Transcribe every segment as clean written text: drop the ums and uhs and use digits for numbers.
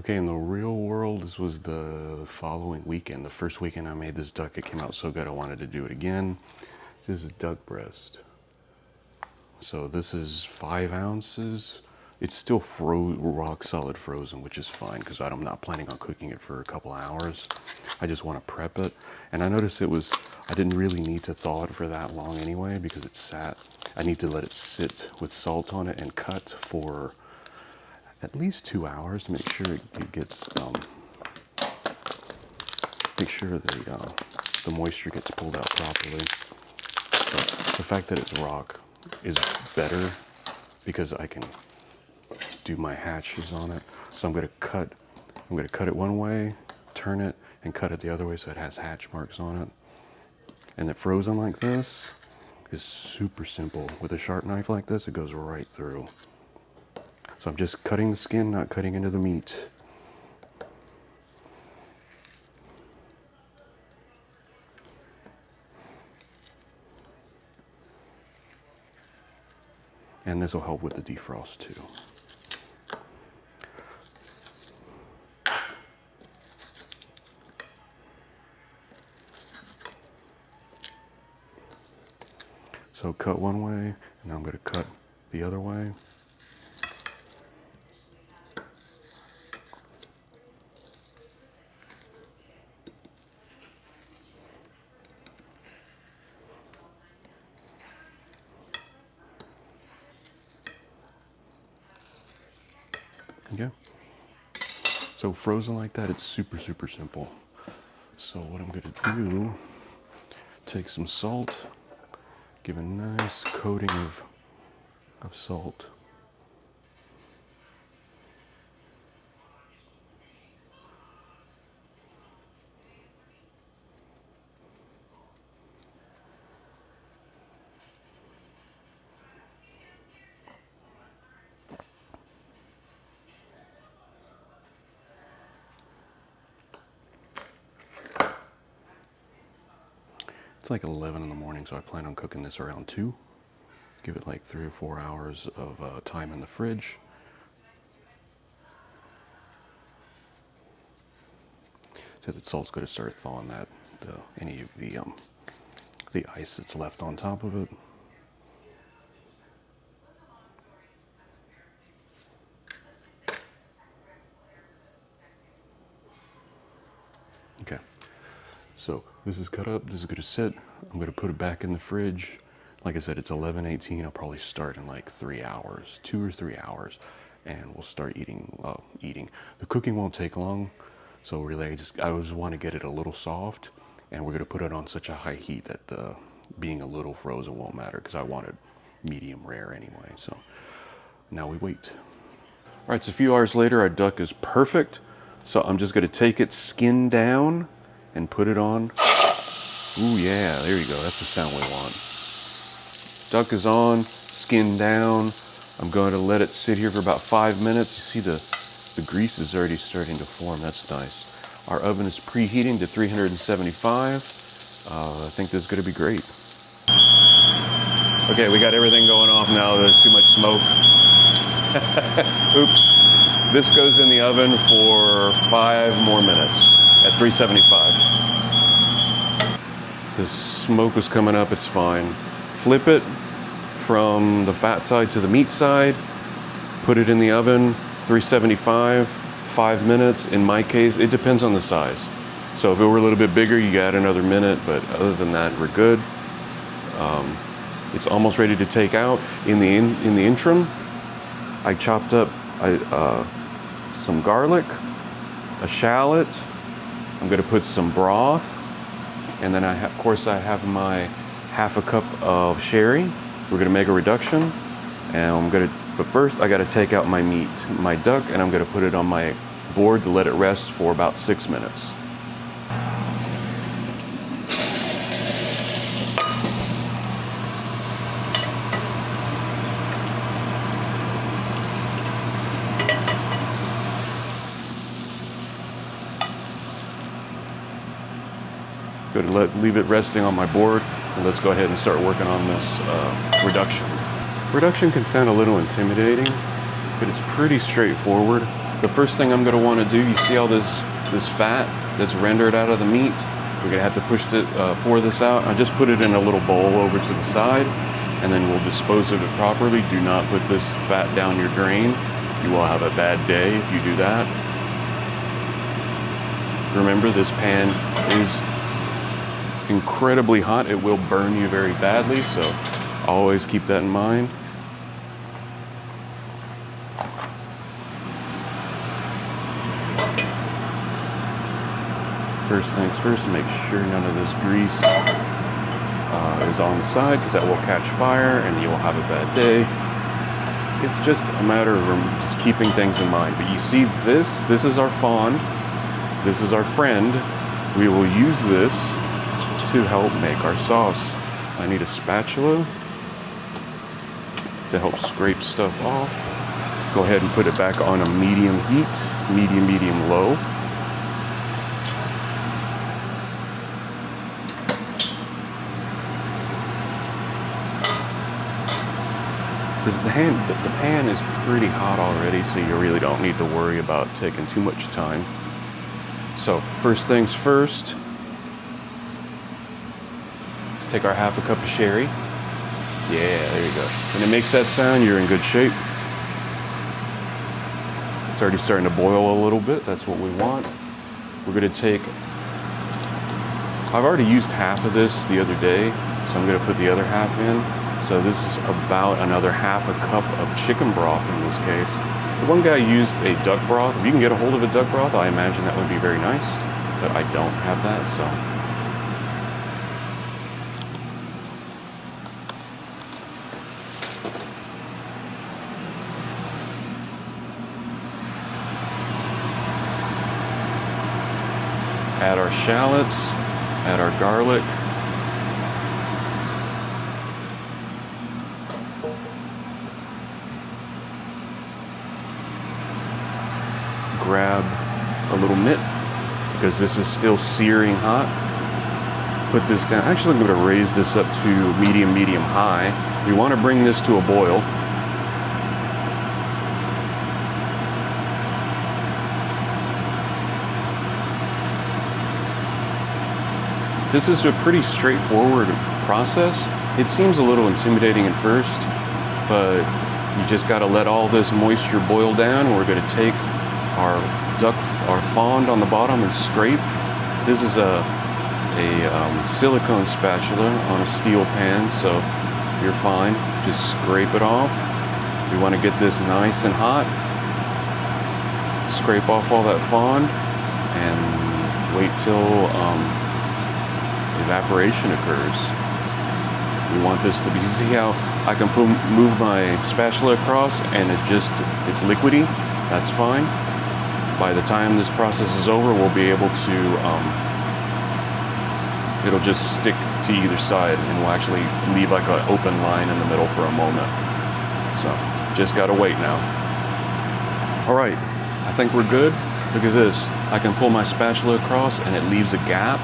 Okay, in the real world, this was the following weekend. The first weekend I made this duck, it came out so good I wanted to do it again. This is duck breast. So this is 5 ounces. It's still rock solid frozen, which is fine because I'm not planning on cooking it for a couple hours. I just want to prep it. And I noticed I didn't really need to thaw it for that long anyway because it sat. I need to let it sit with salt on it and cut for at least 2 hours to make sure it gets, make sure the moisture gets pulled out properly. So the fact that it's rock is better because I can do my hatches on it. So I'm gonna cut it one way, turn it, and cut it the other way so it has hatch marks on it. And it frozen like this is super simple. With a sharp knife like this, it goes right through. So I'm just cutting the skin, not cutting into the meat. And this will help with the defrost too. So cut one way, and I'm going to cut the other way. Okay. So frozen like that, it's super, super simple. So what I'm going to do, take some salt, give a nice coating of salt. It's like 11 in the morning, so I plan on cooking this around 2. Give it like 3 or 4 hours of time in the fridge. So the salt's going to start thawing any of the ice that's left on top of it. Okay. So this is cut up, this is gonna sit. I'm gonna put it back in the fridge. Like I said, it's 11:18. I'll probably start in like 3 hours, 2 or 3 hours, and we'll start eating. The cooking won't take long, so really I just want to get it a little soft, and we're gonna put it on such a high heat that being a little frozen won't matter because I want it medium rare anyway. So now we wait. All right, so a few hours later, our duck is perfect. So I'm just gonna take it skin down and put it on. Ooh, yeah, there you go. That's the sound we want. Duck is on, skin down. I'm going to let it sit here for about 5 minutes. You see the grease is already starting to form. That's nice. Our oven is preheating to 375. I think this is going to be great. Okay, we got everything going off now. There's too much smoke. Oops. This goes in the oven for 5 more minutes at 375. The smoke is coming up, it's fine. Flip it from the fat side to the meat side, put it in the oven, 375, 5 minutes. In my case, it depends on the size. So if it were a little bit bigger, you got another minute, but other than that, we're good. It's almost ready to take out. In the interim, I chopped up some garlic, a shallot. I'm gonna put some broth, and then of course I have my ½ a cup of sherry. We're gonna make a reduction, and but first I gotta take out my meat, my duck, and I'm gonna put it on my board to let it rest for about 6 minutes. Good, leave it resting on my board, and let's go ahead and start working on this reduction. Reduction can sound a little intimidating, but it's pretty straightforward. the first thing I'm going to want to do, you see all this fat that's rendered out of the meat? We're going to have to pour this out. I just put it in a little bowl over to the side, and then we'll dispose of it properly. Do not put this fat down your drain. You will have a bad day if you do that. Remember, this pan is incredibly hot. It will burn you very badly, so always keep that in mind. First things first, make sure none of this grease is on the side, because that will catch fire and you will have a bad day. It's just a matter of just keeping things in mind. But you see this is our fond. This is our friend. We will use this to help make our sauce. I need a spatula to help scrape stuff off. Go ahead and put it back on a medium heat, medium, low. The pan is pretty hot already, so you really don't need to worry about taking too much time. So first things first, let's take our half a cup of sherry. Yeah, there you go. When it makes that sound, you're in good shape. It's already starting to boil a little bit. That's what we want. We're going to take, I've already used half of this the other day, so I'm going to put the other half in. So this is about another half a cup of chicken broth in this case. The one guy used a duck broth. If you can get a hold of a duck broth, I imagine that would be very nice, but I don't have that, so. Add our shallots, add our garlic. Grab a little mitt, because this is still searing hot. Put this down. Actually, I'm going to raise this up to medium, high. We want to bring this to a boil. This is a pretty straightforward process. It seems a little intimidating at first, but you just got to let all this moisture boil down. We're going to take our fond on the bottom and scrape. This is a silicone spatula on a steel pan, so you're fine. Just scrape it off. We want to get this nice and hot. Scrape off all that fond and wait till evaporation occurs. We want this to be, you see how I can move my spatula across and it's liquidy? That's fine. By the time this process is over, we'll be able to, it'll just stick to either side, and we'll actually leave like an open line in the middle for a moment. So, just gotta wait now. All right, I think we're good. Look at this. I can pull my spatula across and it leaves a gap.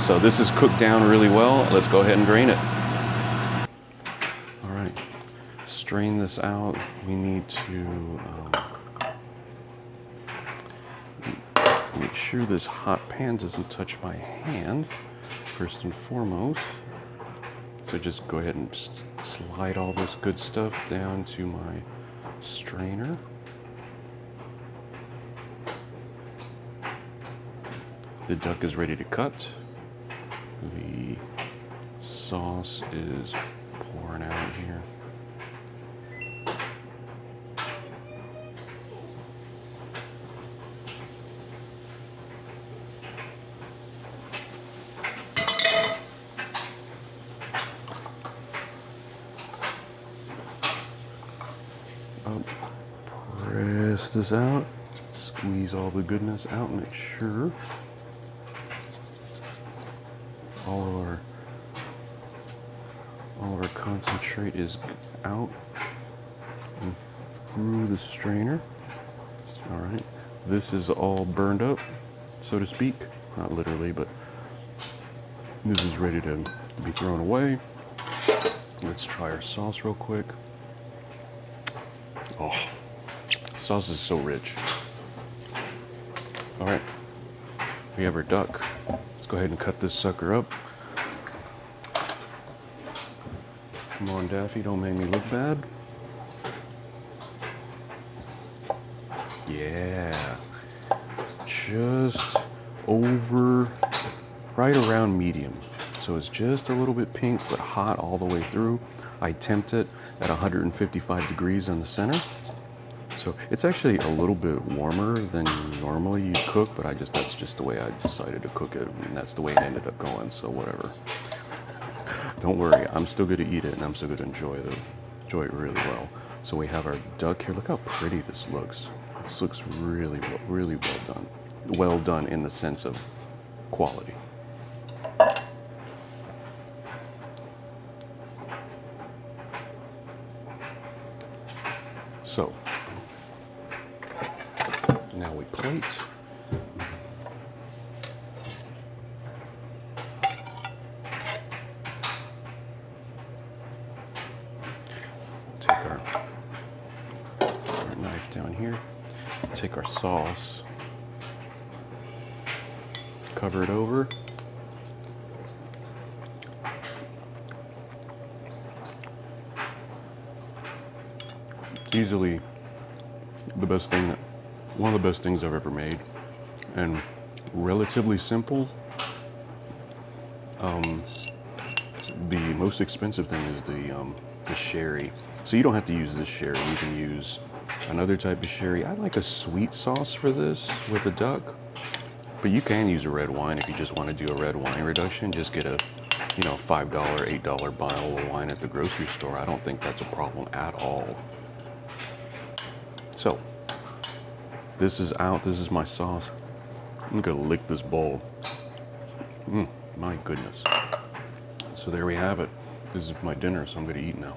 So this is cooked down really well. Let's go ahead and drain it. All right, strain this out. We need to, make sure this hot pan doesn't touch my hand, first and foremost. So just go ahead and slide all this good stuff down to my strainer. The duck is ready to cut. The sauce is pouring out here. Press this out, squeeze all the goodness out, make sure all of our concentrate is out and through the strainer. All right, this is all burned up, so to speak. Not literally, but this is ready to be thrown away. Let's try our sauce real quick. Oh, sauce is so rich. All right, we have our duck. Let's go ahead and cut this sucker up. Come on, Daffy, don't make me look bad. Yeah, just over, right around medium. So it's just a little bit pink, but hot all the way through. I tempt it at 155 degrees in the center. So it's actually a little bit warmer than normally you cook, but that's just the way I decided to cook it, and that's the way it ended up going, so whatever. Don't worry, I'm still going to eat it, and I'm still going to enjoy it really well. So we have our duck here. Look how pretty this looks. This looks really well done. Well done in the sense of quality. So, now we plate. Take our knife down here. Take our sauce. Cover it over. Easily one of the best things I've ever made, and relatively simple. The most expensive thing is the sherry. So you don't have to use this sherry. You can use another type of sherry. I like a sweet sauce for this with the duck, but you can use a red wine if you just want to do a red wine reduction. Just get a $5, $8 bottle of wine at the grocery store. I don't think that's a problem at all. So, this is out. This is my sauce. I'm gonna lick this bowl. My goodness. So there we have it. This is my dinner, so I'm gonna eat now.